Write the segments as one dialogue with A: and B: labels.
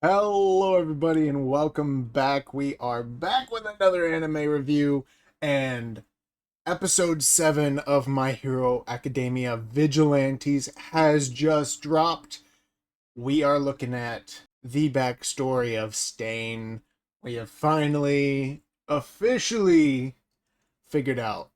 A: Hello, everybody, and welcome back. We are back with another anime review, and episode 7 of My Hero Academia Vigilantes has just dropped. We are looking at the backstory of Stain. We have finally, officially figured out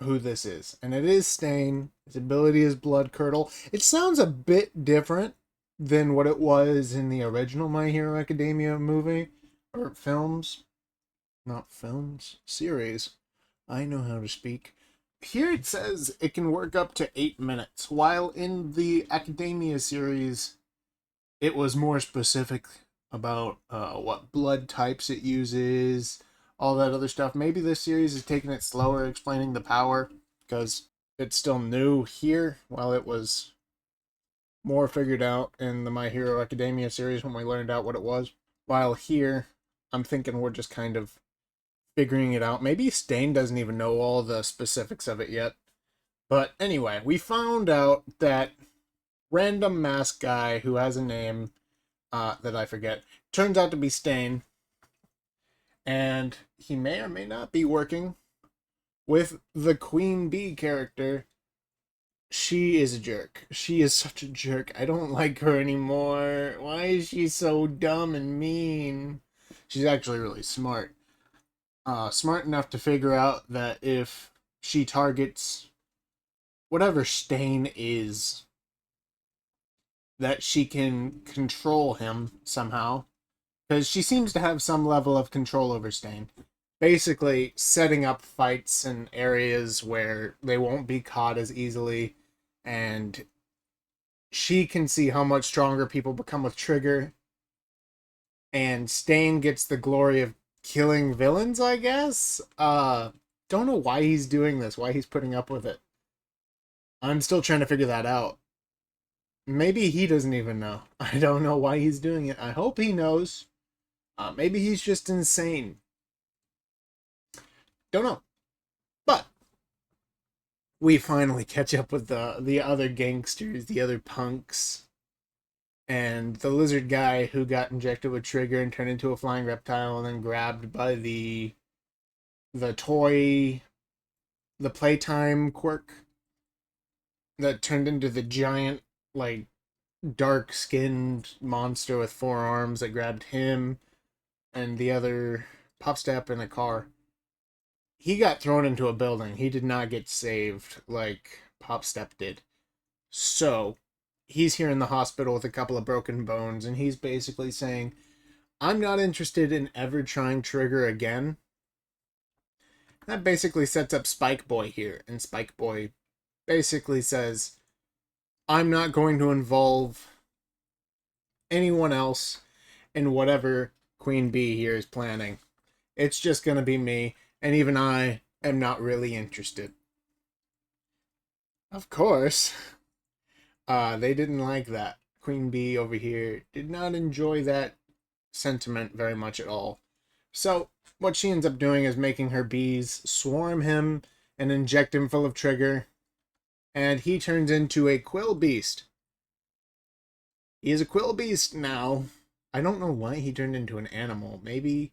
A: who this is, and it is Stain. His ability is Blood Curdle. It sounds a bit different than what it was in the original My Hero Academia movie or films. Not films, series. I know how to speak. Here it says it can work up to 8 minutes, while in the Academia series, it was more specific about what blood types it uses, all that other stuff. Maybe this series is taking it slower, explaining the power, because it's still new here, while it was more figured out in the My Hero Academia series when we learned out what it was. While here, I'm thinking we're just kind of figuring it out. Maybe Stain doesn't even know all the specifics of it yet. But anyway, we found out that random mask guy who has a name that I forget turns out to be Stain, and he may or may not be working with the Queen Bee character. She is a jerk. She is such a jerk. I don't like her anymore. Why is she so dumb and mean? She's actually really smart. Smart enough to figure out that if she targets whatever Stain is, that she can control him somehow. Because she seems to have some level of control over Stain. Basically, setting up fights in areas where they won't be caught as easily, and she can see how much stronger people become with Trigger, and Stain gets the glory of killing villains, I guess. Don't know why he's doing this, why he's putting up with it. I'm still trying to figure that out. Maybe he doesn't even know. I don't know why he's doing it. I hope he knows. Maybe he's just insane. Don't know. But we finally catch up with the other gangsters, the other punks, and the lizard guy who got injected with Trigger and turned into a flying reptile and then grabbed by the toy, the playtime quirk that turned into the giant, like, dark skinned monster with 4 arms that grabbed him and the other Pop Step in a car. He got thrown into a building. He did not get saved like Pop Step did. So he's here in the hospital with a couple of broken bones, and he's basically saying, I'm not interested in ever trying Trigger again. That basically sets up Spike Boy here, and Spike Boy basically says, I'm not going to involve anyone else in whatever Queen Bee here is planning. It's just going to be me, and even I am not really interested. Of course, they didn't like that. Queen Bee over here did not enjoy that sentiment very much at all. So, what she ends up doing is making her bees swarm him and inject him full of Trigger, and he turns into a quill beast. He is a quill beast now. I don't know why he turned into an animal. Maybe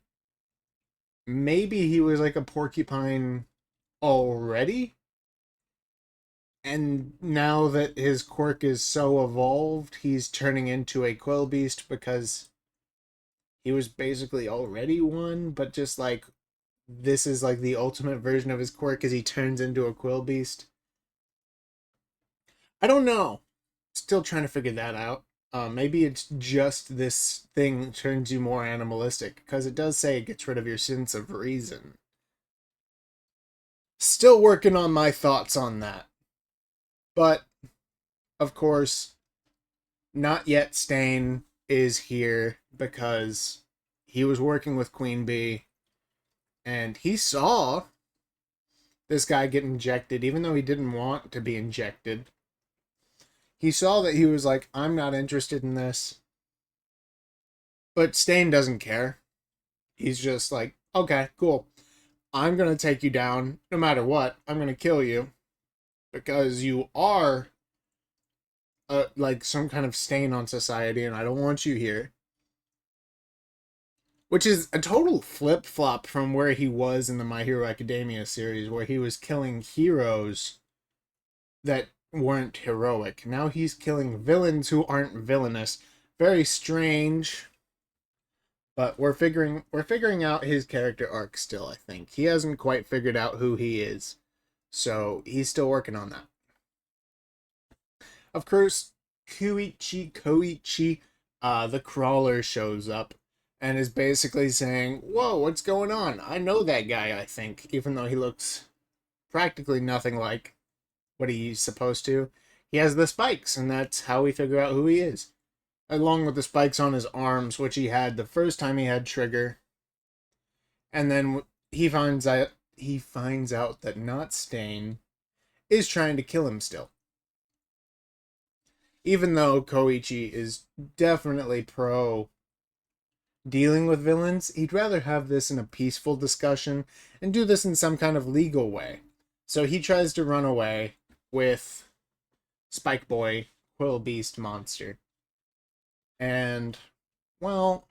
A: he was like a porcupine already, and now that his quirk is so evolved, he's turning into a quill beast because he was basically already one, but just like this is like the ultimate version of his quirk as he turns into a quill beast. I don't know. Still trying to figure that out. Maybe it's just this thing turns you more animalistic, because it does say it gets rid of your sense of reason. Still working on my thoughts on that. But, of course, not yet Stain is here because he was working with Queen Bee and he saw this guy get injected, even though he didn't want to be injected. He saw that he was like, I'm not interested in this. But Stain doesn't care. He's just like, okay, cool. I'm going to take you down no matter what. I'm going to kill you because you are like some kind of stain on society and I don't want you here. which is a total flip flop from where he was in the My Hero Academia series, where he was killing heroes that weren't heroic. Now he's killing villains who aren't villainous. Very strange, but we're figuring out his character arc still, I think. He hasn't quite figured out who he is. So he's still working on that. Of course, Koichi, the crawler shows up and is basically saying, "Whoa, what's going on? I know that guy, I think," even though he looks practically nothing like what he's supposed to. He has the spikes, and that's how we figure out who he is. Along with the spikes on his arms, which he had the first time he had Trigger. And then he finds out that not Stain is trying to kill him still. Even though Koichi is definitely pro dealing with villains, he'd rather have this in a peaceful discussion and do this in some kind of legal way. So he tries to run away with Spike Boy, Quill Beast Monster. And, well,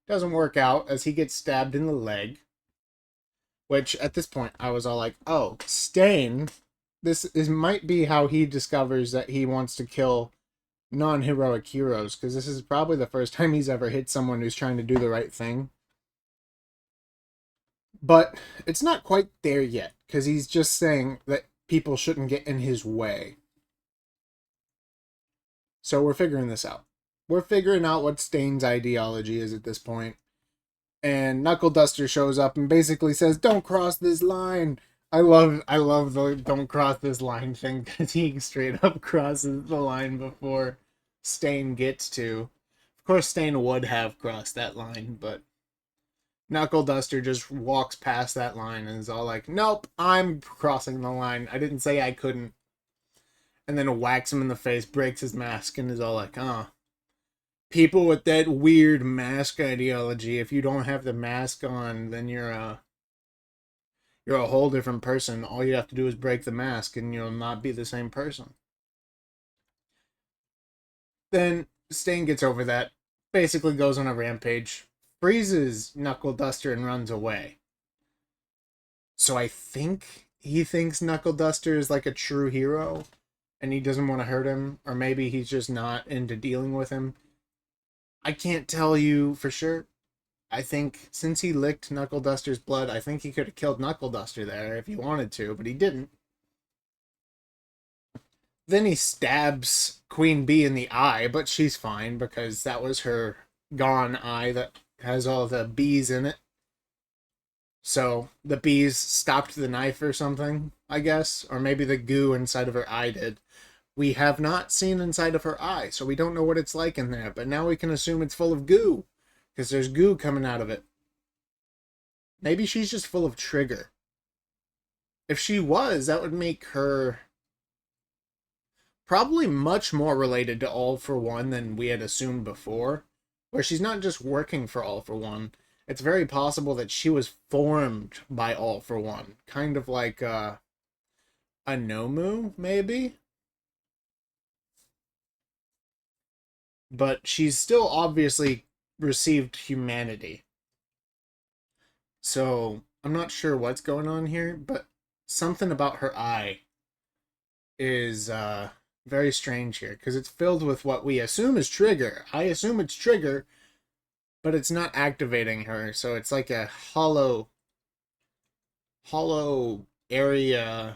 A: doesn't work out as he gets stabbed in the leg. Which, at this point, I was all like, oh, Stain, this might be how he discovers that he wants to kill non-heroic heroes, because this is probably the first time he's ever hit someone who's trying to do the right thing. But it's not quite there yet, because he's just saying that people shouldn't get in his way. So we're figuring this out. We're figuring out what Stain's ideology is at this point. And Knuckle Duster shows up and basically says, "Don't cross this line." I love the "don't cross this line" thing, because he straight up crosses the line before Stain gets to. Of course, Stain would have crossed that line, but Knuckle Duster just walks past that line and is all like, "Nope, I'm crossing the line. I didn't say I couldn't." And then whacks him in the face, breaks his mask, and is all like, "Oh, people with that weird mask ideology, if you don't have the mask on, then you're a whole different person. All you have to do is break the mask and you'll not be the same person." Then Stain gets over that, basically goes on a rampage, freezes Knuckle Duster and runs away. So I think he thinks Knuckle Duster is like a true hero and he doesn't want to hurt him, or maybe he's just not into dealing with him. I can't tell you for sure. I think since he licked Knuckle Duster's blood, I think he could have killed Knuckle Duster there if he wanted to, but he didn't. Then he stabs Queen Bee in the eye, but she's fine because that was her gone eye that has all the bees in it. So the bees stopped the knife or something, I guess. Or maybe the goo inside of her eye did. We have not seen inside of her eye, so we don't know what it's like in there. But now we can assume it's full of goo, because there's goo coming out of it. Maybe she's just full of Trigger. If she was, that would make her probably much more related to All For One than we had assumed before. Where she's not just working for All For One. It's very possible that she was formed by All For One. Kind of like a Nomu, maybe? But she's still obviously received humanity. So, I'm not sure what's going on here, but something about her eye is very strange here, because it's filled with what we assume is Trigger. I assume it's Trigger, but it's not activating her, so it's like a hollow area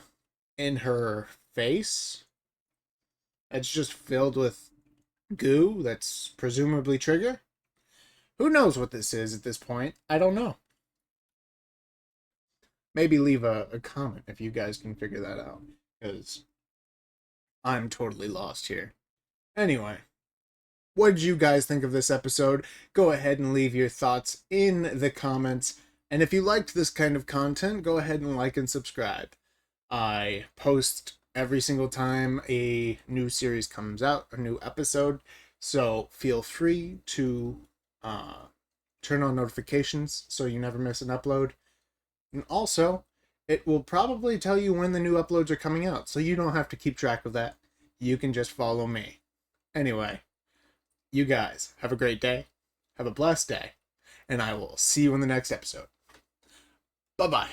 A: in her face. It's just filled with goo that's presumably Trigger. Who knows what this is at this point? I don't know. Maybe leave a comment if you guys can figure that out, because I'm totally lost here. Anyway, what did you guys think of this episode? Go ahead and leave your thoughts in the comments. And if you liked this kind of content, go ahead and like and subscribe. I post every single time a new series comes out, a new episode. So feel free to turn on notifications so you never miss an upload. And also, it will probably tell you when the new uploads are coming out, so you don't have to keep track of that. You can just follow me. Anyway, you guys have a great day. Have a blessed day. and I will see you in the next episode. Bye bye.